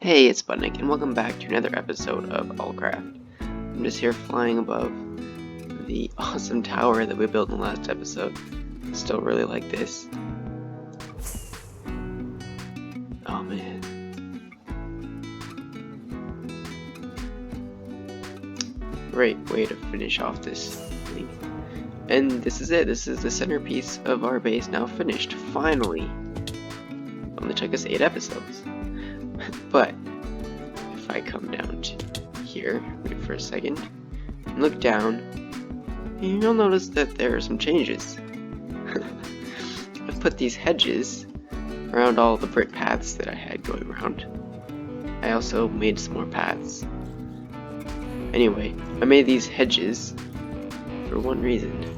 Hey, it's Spudnik, and welcome back to another episode of Allcraft. I'm just here flying above the awesome tower that we built in the last episode. Still really like this. Oh man. Great way to finish off this thing. And this is it. This is the centerpiece of our base now finished. Finally. Only took us 8 episodes. But if I come down to here, wait for a second, and look down, you'll notice that there are some changes. I've put these hedges around all the brick paths that I had going around. I also made some more paths. Anyway, I made these hedges for one reason.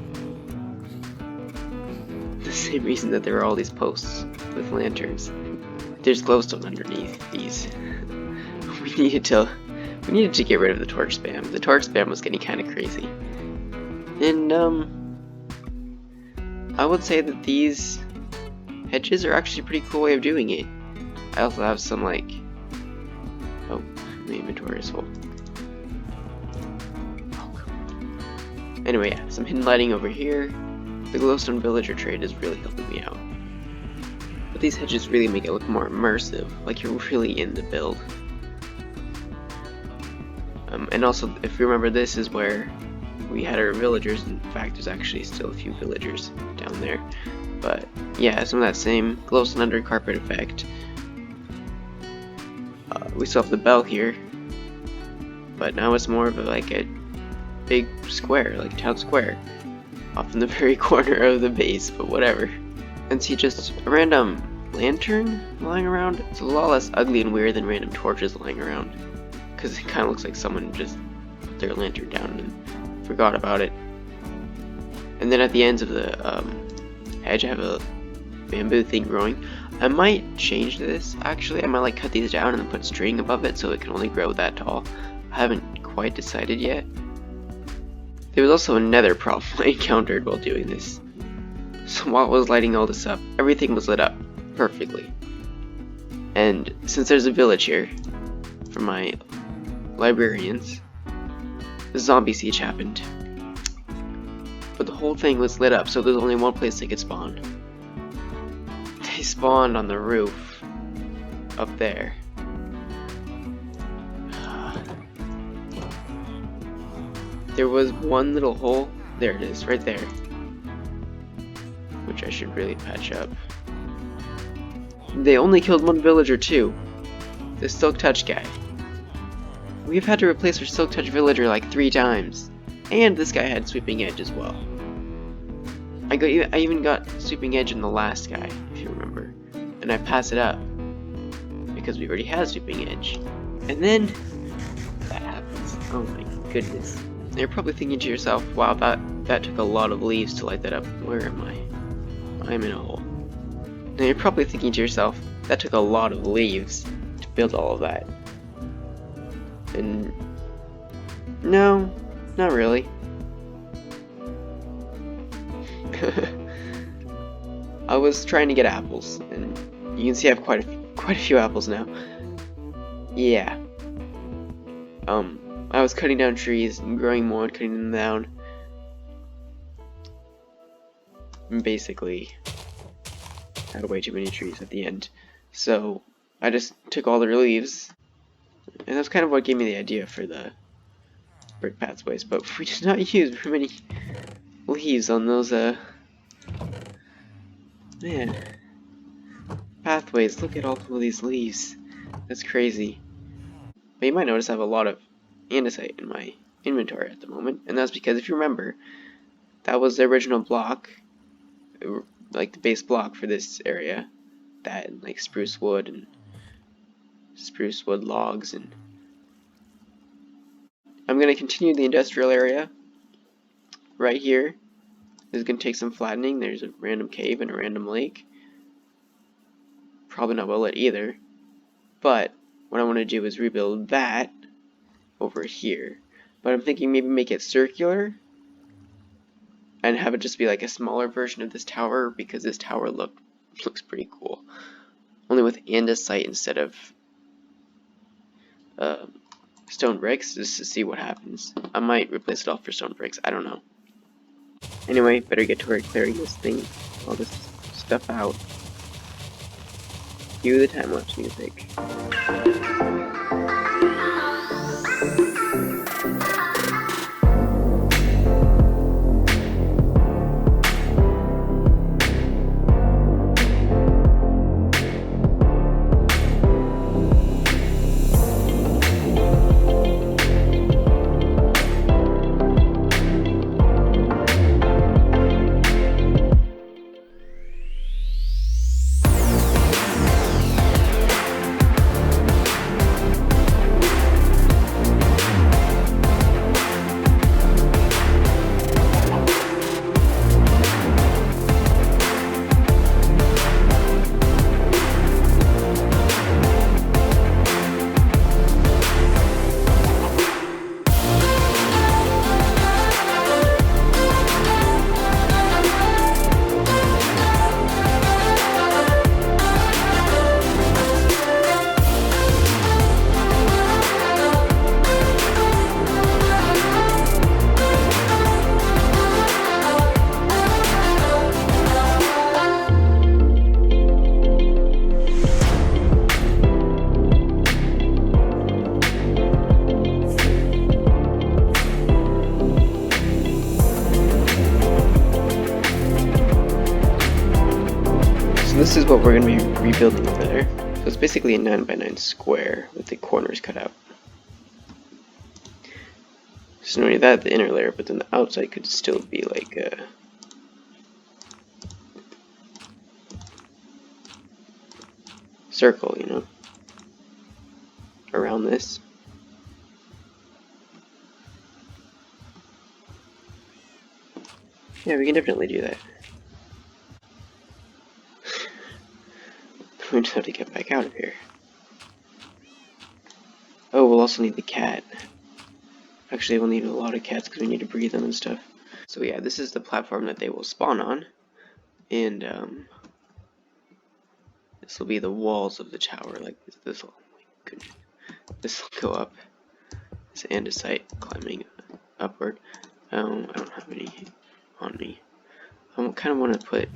The same reason that there are all these posts with lanterns. There's glowstone underneath these. We needed to get rid of the torch spam. The torch spam was getting kind of crazy. And I would say that these hedges are actually a pretty cool way of doing it. I also have some my inventory is full. Anyway, yeah, some hidden lighting over here. The glowstone villager trade is really helping me out. But these hedges really make it look more immersive, like you're really in the build. And also, if you remember, this is where we had our villagers. In fact, there's actually still a few villagers down there. But yeah, some of that same glowstone under carpet effect. We still have the bell here, but now it's more of a big square, like a town square, off in the very corner of the base, but whatever. And see, just a random lantern lying around, it's a lot less ugly and weird than random torches lying around, because it kind of looks like someone just put their lantern down and forgot about it. And then at the ends of the hedge, I have a bamboo thing growing. I might change this, actually. I might cut these down and then put string above it so it can only grow that tall. I haven't quite decided yet. There was also another problem I encountered while doing this. So while I was lighting all this up, everything was lit up perfectly. And since there's a village here for my librarians, the zombie siege happened. But the whole thing was lit up, so there's only one place they could spawn. They spawned on the roof up there. There was one little hole. There it is, right there. Which I should really patch up. They only killed one villager too. The Silk Touch guy. We've had to replace our Silk Touch villager like 3 times. And this guy had Sweeping Edge as well. I even got Sweeping Edge in the last guy, if you remember. And I passed it up. Because we already had Sweeping Edge. And then that happens. Oh my goodness. And you're probably thinking to yourself, wow, that took a lot of leaves to light that up. Where am I? I'm in a hole. Now you're probably thinking to yourself, that took a lot of leaves to build all of that. And no, not really. I was trying to get apples, and you can see I have quite a few apples now. Yeah. I was cutting down trees and growing more and cutting them down. And basically had way too many trees at the end. So I just took all their leaves, and that's kind of what gave me the idea for the brick pathways, but we did not use very many leaves on those man, pathways. Look at all of these leaves. That's crazy. But you might notice I have a lot of andesite in my inventory at the moment, and that's because, if you remember, that was the original block, like the base block for this area. That and like spruce wood logs. And I'm going to continue the industrial area right here. This is going to take some flattening. There's a random cave and a random lake. Probably not well lit either. But what I want to do is rebuild that over here. But I'm thinking maybe make it circular and have it just be like a smaller version of this tower, because this tower looks pretty cool. Only with andesite instead of stone bricks just to see what happens. I might replace it all for stone bricks. I don't know. Anyway, better get to work clearing all this stuff out. Cue the time-lapse music. This is what we're going to be rebuilding over there. So it's basically a 9x9 square with the corners cut out. So not only that, the inner layer, but then the outside could still be like a circle, you know, around this. Yeah, we can definitely do that. We just have to get back out of here. Oh, we'll also need the cat. Actually, we'll need a lot of cats because we need to breed them and stuff. So yeah, this is the platform that they will spawn on. And this will be the walls of the tower. Like this will, oh my goodness. This will go up. This andesite climbing upward. I don't have any on me. I kind of want to put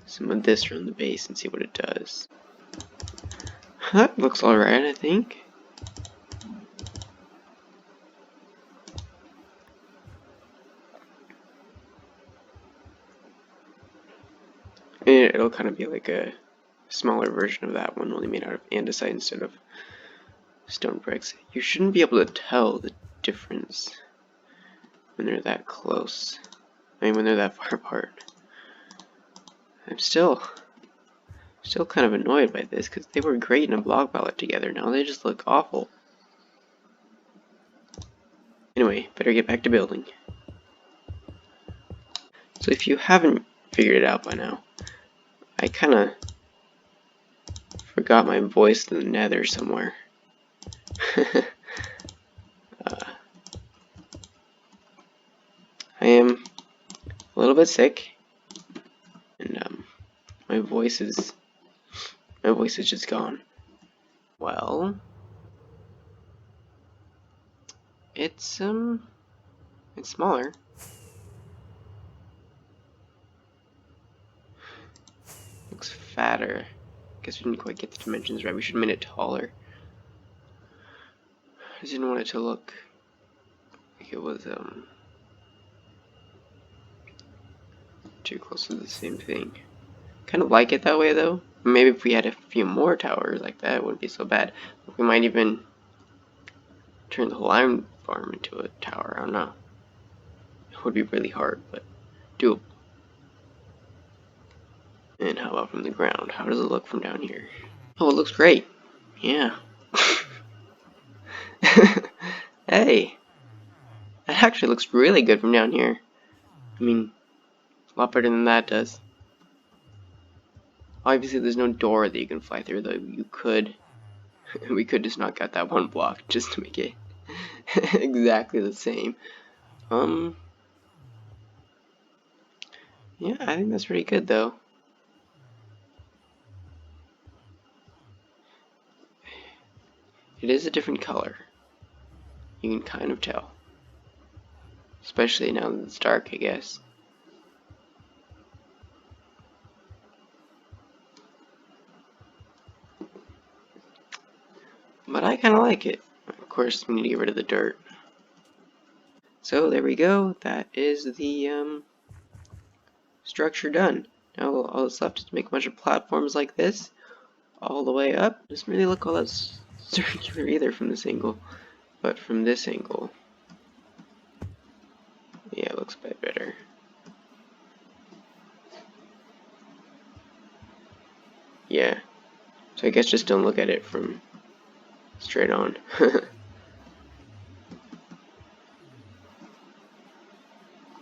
some of this around the base and see what it does. That looks alright, I think. It'll kind of be like a smaller version of that one, only made out of andesite instead of stone bricks. You shouldn't be able to tell the difference when they're that close. I mean, when they're that far apart. I'm still kind of annoyed by this because they were great in a block palette together. Now they just look awful. Anyway, better get back to building. So if you haven't figured it out by now, I kind of forgot my voice in the nether somewhere. I am a little bit sick, and my voice is just gone. Well, it's smaller. Looks fatter. Guess we didn't quite get the dimensions right. We should have made it taller. I just didn't want it to look like it was too close to the same thing. Kind of like it that way though. Maybe if we had a few more towers like that, it wouldn't be so bad. We might even turn the whole iron farm into a tower. I don't know. It would be really hard, but doable. And how about from the ground? How does it look from down here? Oh, it looks great. Yeah. Hey, that actually looks really good from down here. I mean, a lot better than that does. Obviously, there's no door that you can fly through, though. You could. We could just knock out that one block just to make it exactly the same. Yeah, I think that's pretty good, though. It is a different color. You can kind of tell. Especially now that it's dark, I guess. But I kind of like it. Of course, we need to get rid of the dirt. So there we go. That is the structure done. Now all that's left is to make a bunch of platforms like this all the way up. Doesn't really look all that circular either from this angle, but from this angle, yeah, it looks a bit better. Yeah, so I guess just don't look at it from straight on.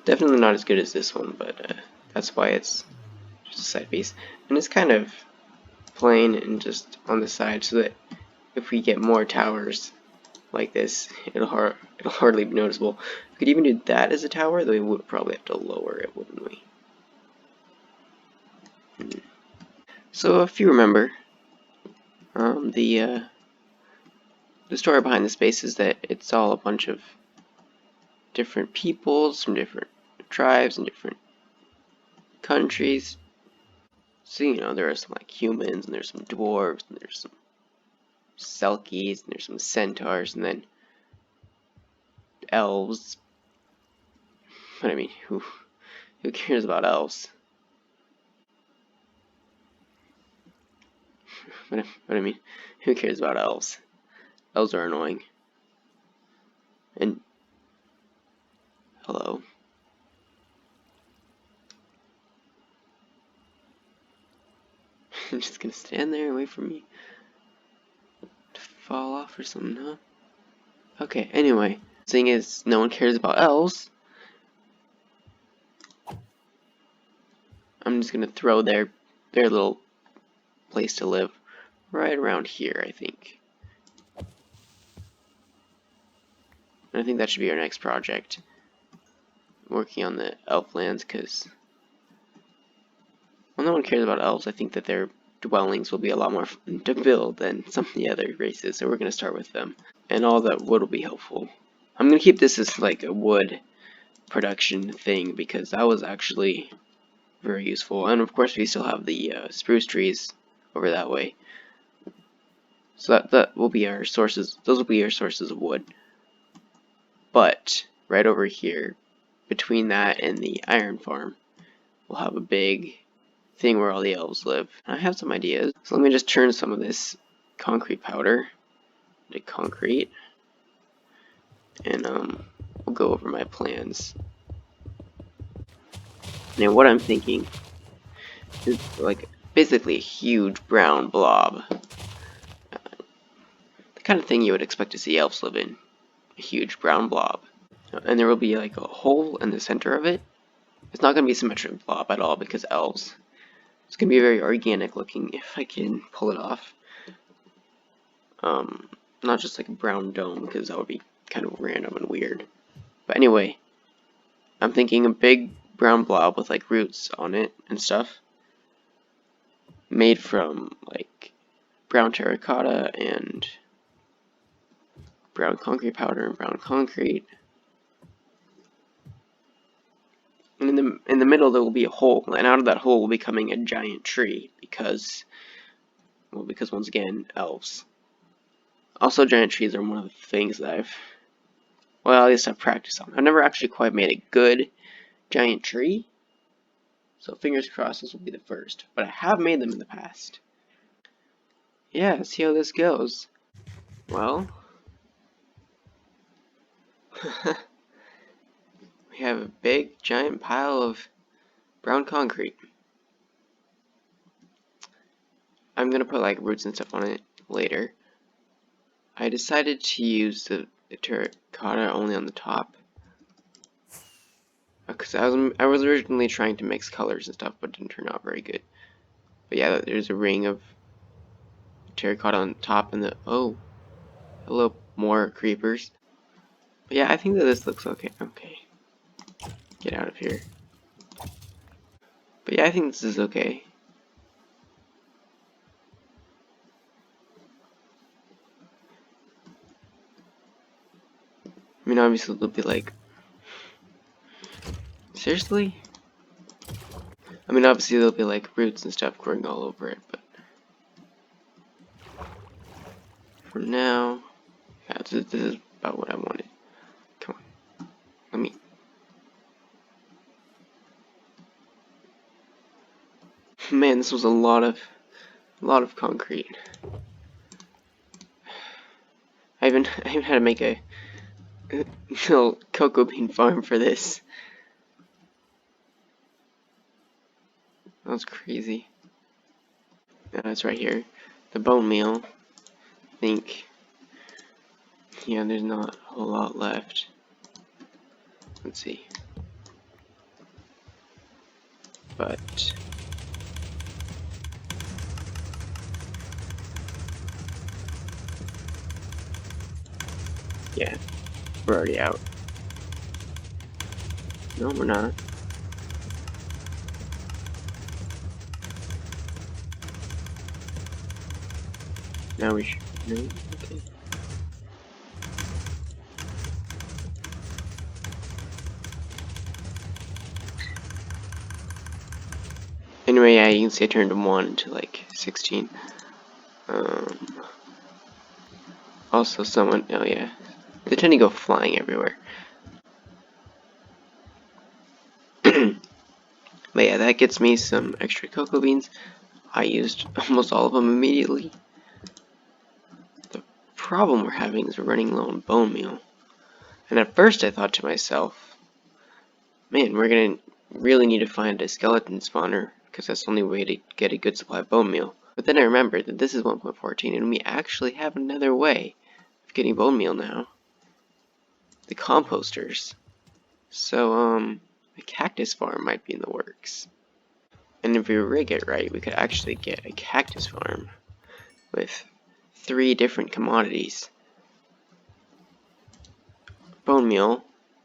Definitely not as good as this one, but that's why it's just a side piece. And it's kind of plain and just on the side, so that if we get more towers like this, it'll hardly be noticeable. We could even do that as a tower, though we would probably have to lower it, wouldn't we? So if you remember, the story behind the space is that it's all a bunch of different peoples from different tribes and different countries. So, you know, there are some like humans, and there's some dwarves, and there's some selkies, and there's some centaurs, and then elves. But I mean, who cares about elves? But I mean, who cares about elves? Elves are annoying. And hello. I'm just gonna stand there and wait for me to fall off or something, huh? Okay, anyway. Thing is, no one cares about elves. I'm just gonna throw their little place to live right around here, I think. And I think that should be our next project. Working on the elf lands, because well, no one cares about elves. I think that their dwellings will be a lot more fun to build than some of the other races, so we're gonna start with them. And all that wood will be helpful. I'm gonna keep this as like a wood production thing, because that was actually very useful. And of course we still have the spruce trees over that way, so that will be our sources. Those will be our sources of wood. But right over here, between that and the iron farm, we'll have a big thing where all the elves live. I have some ideas, so let me just turn some of this concrete powder into concrete, and we'll go over my plans. Now what I'm thinking is like basically a huge brown blob. The kind of thing you would expect to see elves live in. A huge brown blob. And there will be like a hole in the center of it. It's not going to be a symmetric blob at all, because elves. It's going to be very organic looking if I can pull it off. Not just like a brown dome, because that would be kind of random and weird. But anyway, I'm thinking a big brown blob with like roots on it and stuff, made from like brown terracotta and brown concrete powder and brown concrete. And in the middle there will be a hole, and out of that hole will be coming a giant tree, because once again, elves. Also, giant trees are one of the things that at least I've practiced on. I've never actually quite made a good giant tree, so fingers crossed this will be the first. But I have made them in the past. Yeah, let's see how this goes. Well, we have a big giant pile of brown concrete. I'm gonna put like roots and stuff on it later. I decided to use the terracotta only on the top, because I was originally trying to mix colors and stuff, but it didn't turn out very good. But yeah, there's a ring of terracotta on top, and oh, hello, more creepers. But yeah, I think that this looks okay. Okay, get out of here. But yeah, I think this is okay. I mean, obviously they'll be like, seriously? I mean, obviously there'll be like roots and stuff growing all over it, but for now, yeah, this is about what I wanted. Come on, let me. Man, this was a lot of concrete. I even had to make a little cocoa bean farm for this. That was crazy. Yeah, it's right here. The bone meal. I think, yeah, there's not a whole lot left. Let's see. But yeah, we're already out. No, we're not. Now we should. No? Okay. Anyway, yeah, you can see I turned from 1 to like 16. Also, someone. Oh, yeah. They tend to go flying everywhere. But yeah, that gets me some extra cocoa beans. I used almost all of them immediately. The problem we're having is we're running low on bone meal. And at first I thought to myself, man, we're gonna really need to find a skeleton spawner, because that's the only way to get a good supply of bone meal. But then I remembered that this is 1.14 and we actually have another way of getting bone meal now. The composters. So, a cactus farm might be in the works. And if we rig it right, we could actually get a cactus farm with 3 different commodities. Bone meal,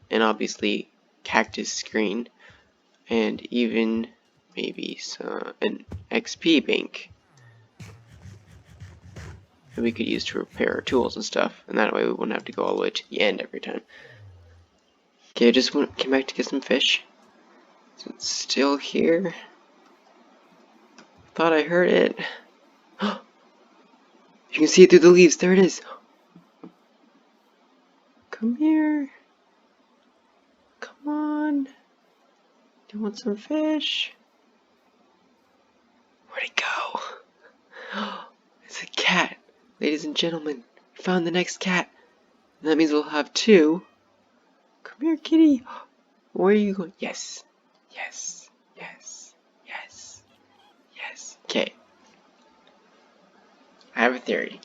and obviously cactus green, and even maybe an XP bank that we could use to repair our tools and stuff, and that way we wouldn't have to go all the way to the end every time. Okay, I just came back to get some fish. So it's still here. Thought I heard it. You can see it through the leaves. There it is. Come here. Come on. Do you want some fish? Where'd it go? It's a cat. Ladies and gentlemen, we found the next cat. And that means we'll have 2. Come here, kitty. Where are you going? Yes. Yes. Yes. Yes. Yes. Okay. I have a theory.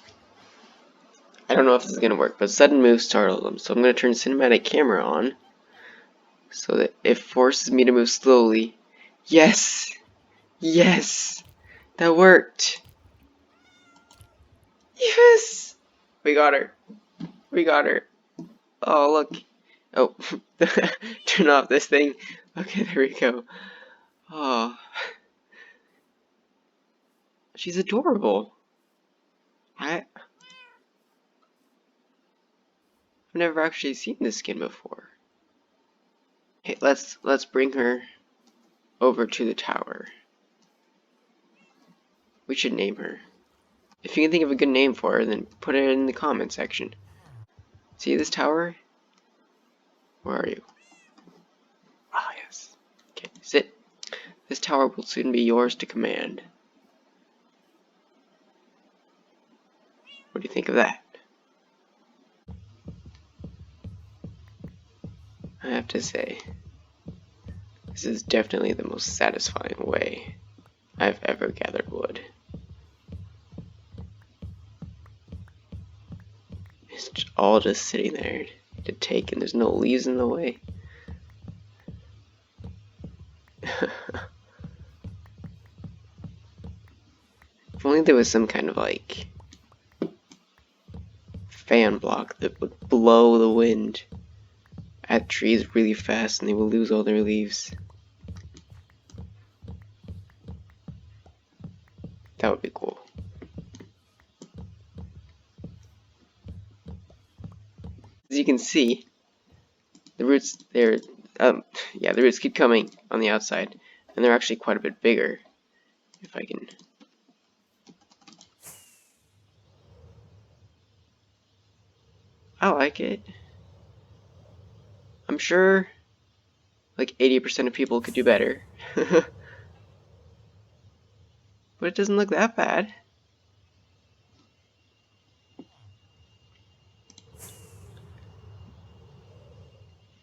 I don't know if this is going to work, but sudden moves startle them. So I'm going to turn cinematic camera on so that it forces me to move slowly. Yes! Yes! That worked! Yes! We got her. We got her. Oh, look. Oh, turn off this thing. Okay, there we go. Oh. She's adorable. I've never actually seen this skin before. Hey, let's bring her over to the tower. We should name her. If you can think of a good name for her, then put it in the comment section. See this tower? Where are you? Ah, yes. Okay, sit. This tower will soon be yours to command. What do you think of that? I have to say, this is definitely the most satisfying way I've ever gathered wood. It's all just sitting there to take, and there's no leaves in the way. If only there was some kind of like fan block that would blow the wind at trees really fast and they will lose all their leaves. That would be cool. As you can see, The roots, yeah, the roots keep coming on the outside, and they're actually quite a bit bigger. If I can. I like it. I'm sure like 80% of people could do better. But it doesn't look that bad.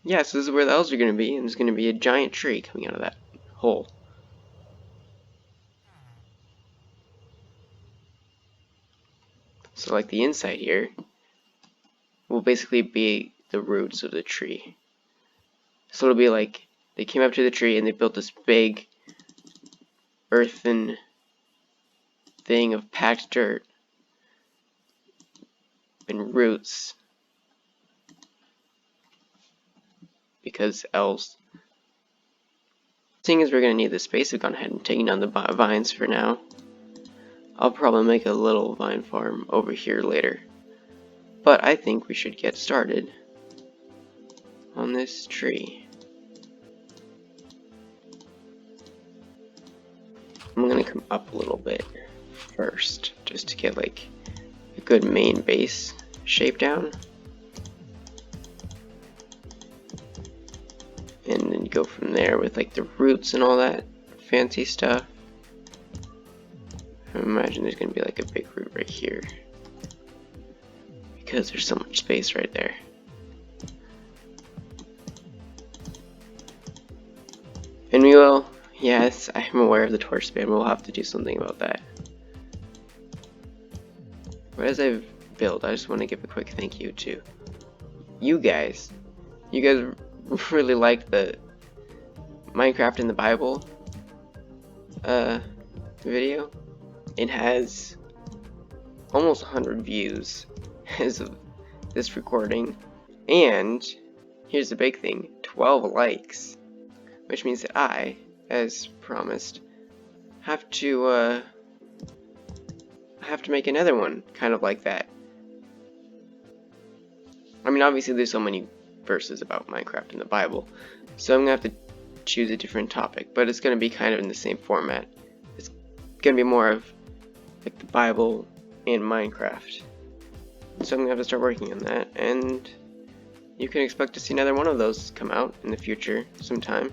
Yeah, so this is where the elves are going to be, and there's going to be a giant tree coming out of that hole. So like the inside here will basically be the roots of the tree. So it'll be like they came up to the tree and they built this big earthen thing of packed dirt and roots because elves. Seeing as we're going to need the space, I've gone ahead and taken down the vines for now. I'll probably make a little vine farm over here later. But I think we should get started on this tree. I'm going to come up a little bit first, just to get like a good main base shape down. And then go from there with like the roots and all that fancy stuff. I imagine there's going to be like a big root right here, because there's so much space right there. And we will, yes, I'm aware of the torch spam, we'll have to do something about that. But as I've built, I just want to give a quick thank you to you guys. You guys really liked the Minecraft in the Bible video. It has almost 100 views as of this recording, and here's the big thing, 12 likes, which means that I, as promised, have to make another one kind of like that. I mean, obviously there's so many verses about Minecraft in the Bible, so I'm gonna have to choose a different topic, but it's gonna be kind of in the same format. It's gonna be more of like the Bible and Minecraft. So I'm gonna have to start working on that, and you can expect to see another one of those come out in the future sometime.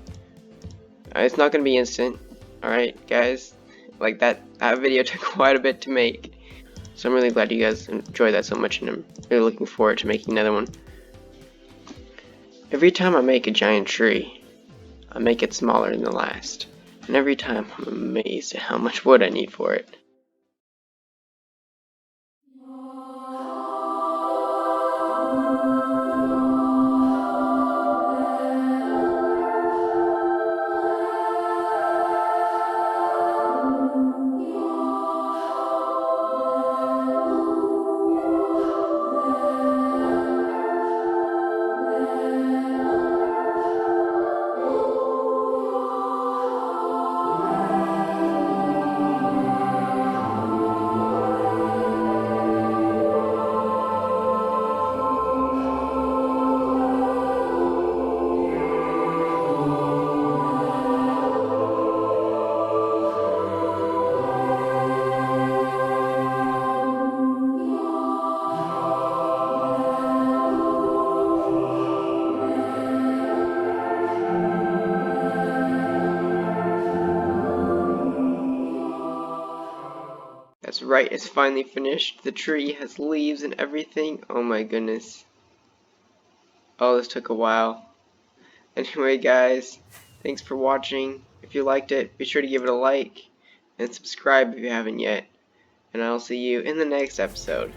It's not gonna be instant, alright guys? Like that video took quite a bit to make. So I'm really glad you guys enjoyed that so much, and I'm really looking forward to making another one. Every time I make a giant tree, I make it smaller than the last. And every time I'm amazed at how much wood I need for it. That's right, it's finally finished. The tree has leaves and everything. Oh my goodness. Oh, this took a while. Anyway guys, thanks for watching. If you liked it, be sure to give it a like and subscribe if you haven't yet. And I'll see you in the next episode.